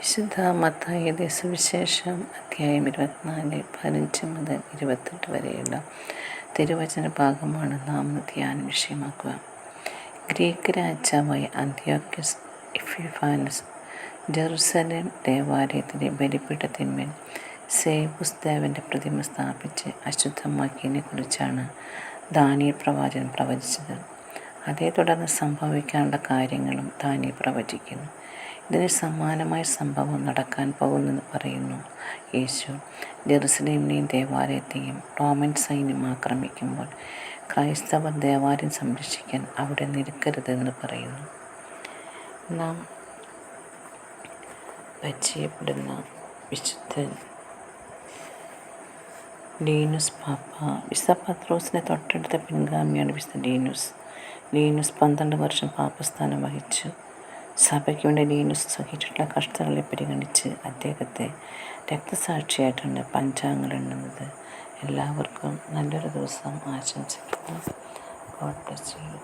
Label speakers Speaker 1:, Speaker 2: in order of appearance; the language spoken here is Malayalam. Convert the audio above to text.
Speaker 1: വിശുദ്ധ മത്തായിയുടെ സുവിശേഷം അധ്യായം 24, 15 മുതൽ 28 വരെയുള്ള തിരുവചന ഭാഗമാണ് നാം ധ്യാന വിഷയമാക്കുക. ഗ്രീക്ക് രാജാവായ അന്ത്യോക്യസ് എപ്പിഫാനസ് ജെറുസലേം ദേവാലയത്തിലെ ബലിപീഠത്തിന്മേൽ സേബുസ് ദേവൻ്റെ പ്രതിമ സ്ഥാപിച്ച് അശുദ്ധമാക്കിയതിനെക്കുറിച്ചാണ് ദാനിയേൽ പ്രവാചകൻ പ്രവചിച്ചത്. അതേ തുടർന്ന് സംഭവിക്കാനുള്ള കാര്യങ്ങളും ദാനിയേൽ പ്രവചിക്കുന്നു. ഇതിന് സമാനമായ സംഭവം നടക്കാൻ പോകുന്നെന്ന് പറയുന്നു. യേശു ജെറുസലേമിനെയും ദേവാലയത്തെയും റോമൻ സൈന്യം ആക്രമിക്കുമ്പോൾ ക്രൈസ്തവർ ദേവാലയം സംരക്ഷിക്കാൻ അവിടെ നിൽക്കരുതെന്ന് പറയുന്നു. നാം പരിചയപ്പെടുന്ന വിശുദ്ധൻ ലീനുസ് പാപ്പ. വിശുദ്ധ പത്രോസിൻ്റെ തൊട്ടടുത്ത പിൻഗാമിയാണ് വിശുദ്ധ ലീനുസ്. 12 വർഷം പാപ്പസ്ഥാനം വഹിച്ചു. സഭയ്ക്ക് വേണ്ടി ലീനുസ് സഹിച്ചിട്ടുള്ള കഷ്ടതകളെ പരിഗണിച്ച് അദ്ദേഹത്തെ രക്തസാക്ഷിയായിട്ടാണ് പഞ്ചാംഗങ്ങൾ എണ്ണുന്നത്. എല്ലാവർക്കും നല്ലൊരു ദിവസം ആശംസിക്കുന്നു. God bless you.